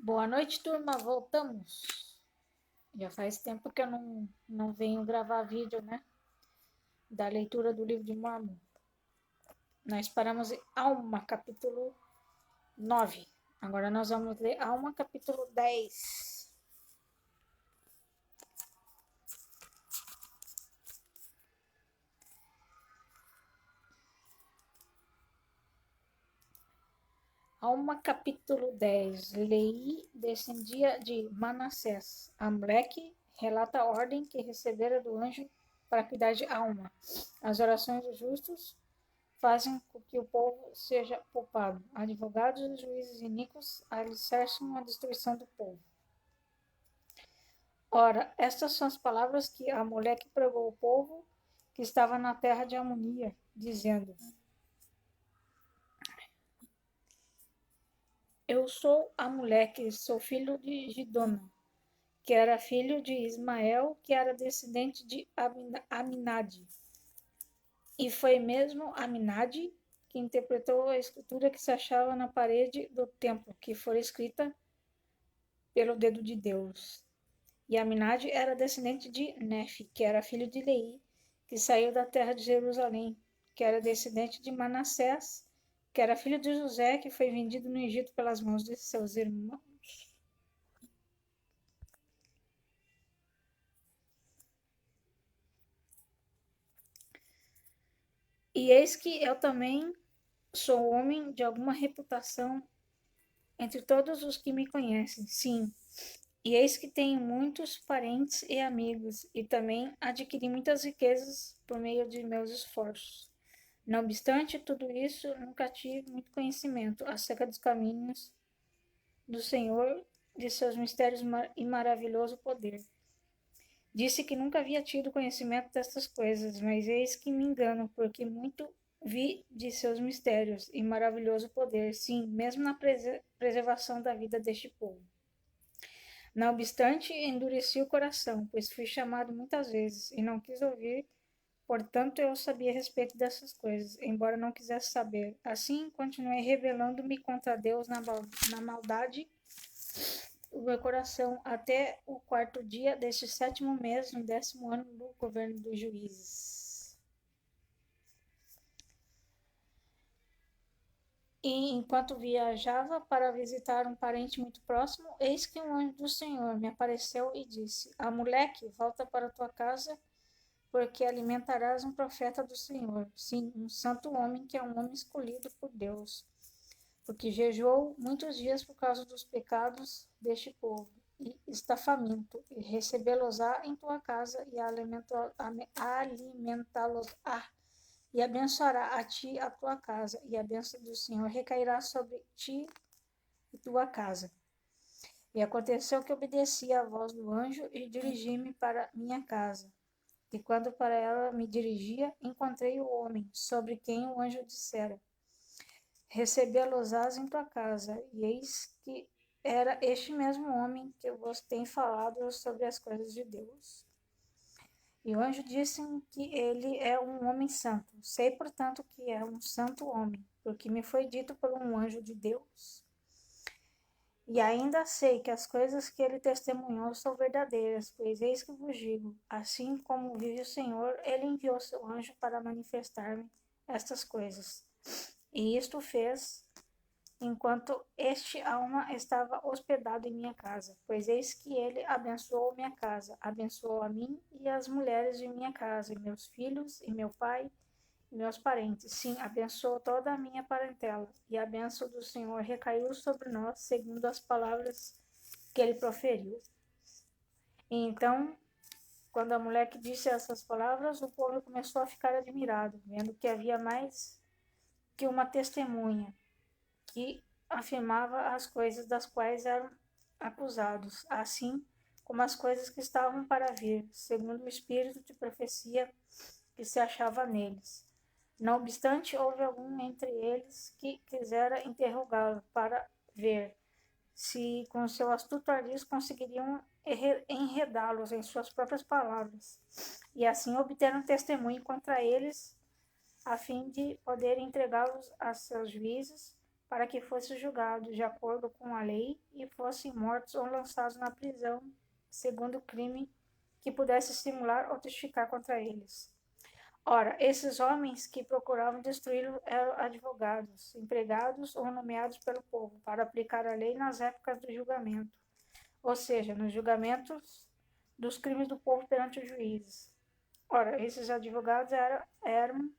Boa noite, turma. Voltamos. Já faz tempo que eu não venho gravar vídeo, né? Da leitura do livro de Mórmon. Nós paramos em Alma, capítulo 9. Agora nós vamos ler Alma, capítulo 10. Alma, capítulo 10. Lei descendia de Manassés. Amleque relata a ordem que recebera do anjo para cuidar de Alma. As orações dos justos fazem com que o povo seja poupado. Advogados e juízes iníquos alicerçam a destruição do povo. Ora, estas são as palavras que a mulher que pregou ao povo que estava na terra de Amonia, dizendo: Eu sou a mulher que sou filho de Gidona, que era filho de Ismael, que era descendente de Aminade. E foi mesmo Aminade que interpretou a escritura que se achava na parede do templo, que foi escrita pelo dedo de Deus. E Aminade era descendente de Nefe, que era filho de Lei, que saiu da terra de Jerusalém, que era descendente de Manassés, que era filho de José, que foi vendido no Egito pelas mãos de seus irmãos. E eis que eu também sou homem de alguma reputação entre todos os que me conhecem, sim. E eis que tenho muitos parentes e amigos, e também adquiri muitas riquezas por meio de meus esforços. Não obstante tudo isso, nunca tive muito conhecimento acerca dos caminhos do Senhor, de seus mistérios e maravilhoso poder. Disse que nunca havia tido conhecimento destas coisas, mas eis que me engano, porque muito vi de seus mistérios e maravilhoso poder, sim, mesmo na preservação da vida deste povo. Não obstante, endureci o coração, pois fui chamado muitas vezes e não quis ouvir. Portanto, eu sabia a respeito dessas coisas, embora não quisesse saber. Assim, continuei rebelando-me contra Deus na maldade do meu coração até o quarto dia deste sétimo mês, no 10º ano do governo dos juízes. E enquanto viajava para visitar um parente muito próximo, eis que um anjo do Senhor me apareceu e disse: Moleque, volta para tua casa, porque alimentarás um profeta do Senhor, sim, um santo homem que é um homem escolhido por Deus, porque jejuou muitos dias por causa dos pecados deste povo, e está faminto, e recebê-los-á em tua casa, e alimentá-los-á, e abençoará a ti a tua casa, e a bênção do Senhor recairá sobre ti e tua casa. E aconteceu que obedeci à voz do anjo e dirigi-me para minha casa. E quando para ela me dirigia, encontrei o homem, sobre quem o anjo dissera: Recebê-los-ás em tua casa. E eis que era este mesmo homem que vos tem falado sobre as coisas de Deus. E o anjo disse-me que ele é um homem santo. Sei, portanto, que é um santo homem, porque me foi dito por um anjo de Deus. E ainda sei que as coisas que ele testemunhou são verdadeiras, pois eis que vos digo, assim como vive o Senhor, ele enviou seu anjo para manifestar-me estas coisas. E isto fez enquanto este alma estava hospedado em minha casa, pois eis que ele abençoou minha casa, abençoou a mim e as mulheres de minha casa, e meus filhos, e meu pai, e meus parentes. Sim, abençoou toda a minha parentela, e a bênção do Senhor recaiu sobre nós, segundo as palavras que ele proferiu. E então, quando a mulher que disse essas palavras, o povo começou a ficar admirado, vendo que havia mais que uma testemunha, que afirmava as coisas das quais eram acusados, assim como as coisas que estavam para vir, segundo o espírito de profecia que se achava neles. Não obstante, houve algum entre eles que quisera interrogá-lo para ver se com seu astuto ardis conseguiriam enredá-los em suas próprias palavras, e assim obteram testemunho contra eles, a fim de poder entregá-los a seus juízes, para que fosse julgado de acordo com a lei e fossem mortos ou lançados na prisão, segundo crime que pudesse estimular ou testificar contra eles. Ora, esses homens que procuravam destruí-lo eram advogados, empregados ou nomeados pelo povo para aplicar a lei nas épocas do julgamento, ou seja, nos julgamentos dos crimes do povo perante os juízes. Ora, esses advogados eram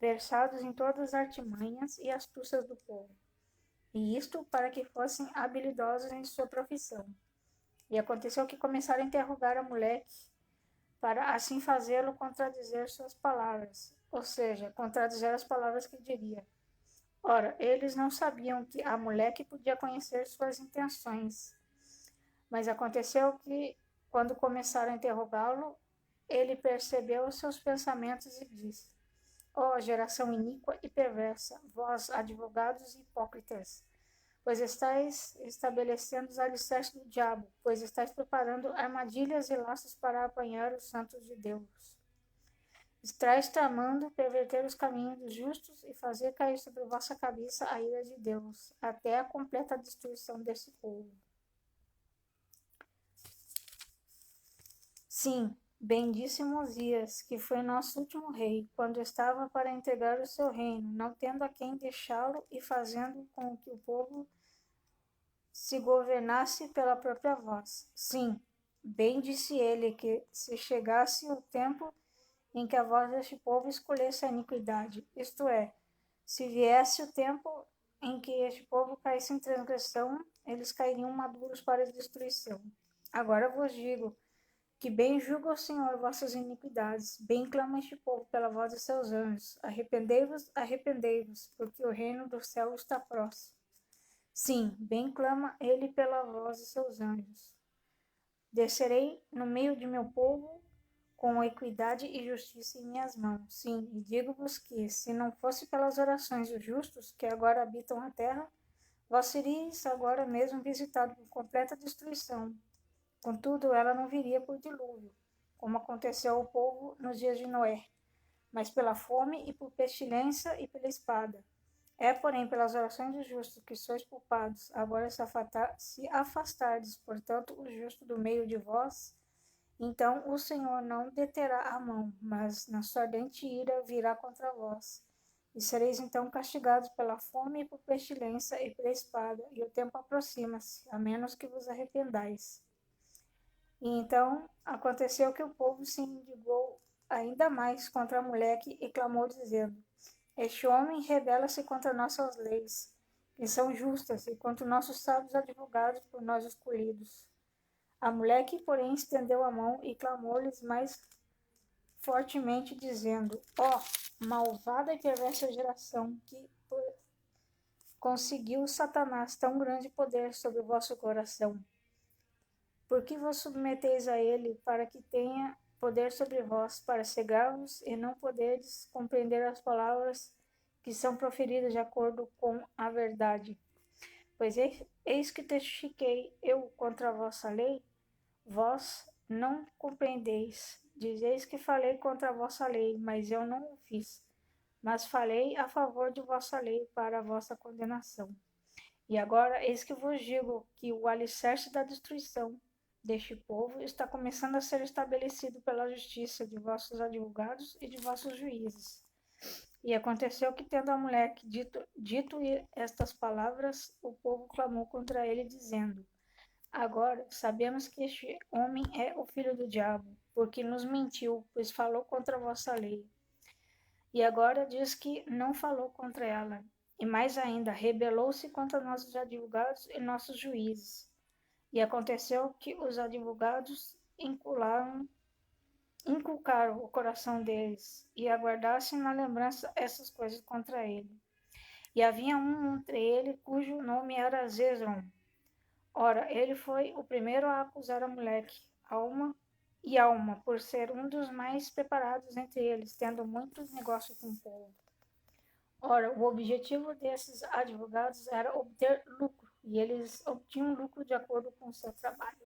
versados em todas as artimanhas e astúcias do povo, e isto para que fossem habilidosos em sua profissão. E aconteceu que começaram a interrogar a moleque, para assim fazê-lo contradizer suas palavras, ou seja, contradizer as palavras que diria. Ora, eles não sabiam que a moleque podia conhecer suas intenções, mas aconteceu que, quando começaram a interrogá-lo, ele percebeu seus pensamentos e disse: ó geração iníqua e perversa, vós, advogados hipócritas, pois estáis estabelecendo os alicerces do diabo, pois estáis preparando armadilhas e laços para apanhar os santos de Deus. Estáis tramando perverter os caminhos dos justos e fazer cair sobre vossa cabeça a ira de Deus, até a completa destruição desse povo. Sim, bem disse Mosias, que foi nosso último rei, quando estava para entregar o seu reino, não tendo a quem deixá-lo e fazendo com que o povo se governasse pela própria voz. Sim, bem disse ele, que se chegasse o tempo em que a voz deste povo escolhesse a iniquidade, isto é, se viesse o tempo em que este povo caísse em transgressão, eles cairiam maduros para a destruição. Agora vos digo, que bem julga o Senhor vossas iniquidades, bem clama este povo pela voz de seus anjos. Arrependei-vos, arrependei-vos, porque o reino do céu está próximo. Sim, bem clama ele pela voz de seus anjos. Descerei no meio de meu povo com equidade e justiça em minhas mãos. Sim, e digo-vos que, se não fosse pelas orações dos justos que agora habitam a terra, vós seríeis agora mesmo visitados por completa destruição. Contudo, ela não viria por dilúvio, como aconteceu ao povo nos dias de Noé, mas pela fome e por pestilência e pela espada. É, porém, pelas orações dos justos que sois poupados. Agora se afastardes, portanto, o justo do meio de vós, então o Senhor não deterá a mão, mas na sua ardente ira virá contra vós. E sereis então castigados pela fome e por pestilência e pela espada, e o tempo aproxima-se, a menos que vos arrependais. E então aconteceu que o povo se indignou ainda mais contra a moleque e clamou, dizendo: este homem rebela-se contra nossas leis, que são justas, e contra nossos sábios advogados por nós escolhidos. A moleque, porém, estendeu a mão e clamou-lhes mais fortemente, dizendo: ó, malvada e perversa geração, que conseguiu Satanás tão grande poder sobre o vosso coração. Por que vos submeteis a ele, para que tenha poder sobre vós, para cegar-vos e não poderes compreender as palavras que são proferidas de acordo com a verdade? Pois eis que testifiquei eu contra a vossa lei, vós não compreendeis. Dizeis que falei contra a vossa lei, mas eu não o fiz, mas falei a favor de vossa lei para a vossa condenação. E agora eis que vos digo que o alicerce da destruição deste povo está começando a ser estabelecido pela justiça de vossos advogados e de vossos juízes. E aconteceu que, tendo a moleque dito estas palavras, o povo clamou contra ele, dizendo: agora sabemos que este homem é o filho do diabo, porque nos mentiu, pois falou contra a vossa lei. E agora diz que não falou contra ela, e mais ainda, rebelou-se contra nossos advogados e nossos juízes. E aconteceu que os advogados inculcaram o coração deles, e aguardassem na lembrança essas coisas contra ele. E havia um entre ele, cujo nome era Zezron. Ora, ele foi o primeiro a acusar a moleque, Alma, por ser um dos mais preparados entre eles, tendo muito negócio com o povo. Ora, o objetivo desses advogados era obter lucro, e eles obtinham lucro de acordo com o seu trabalho.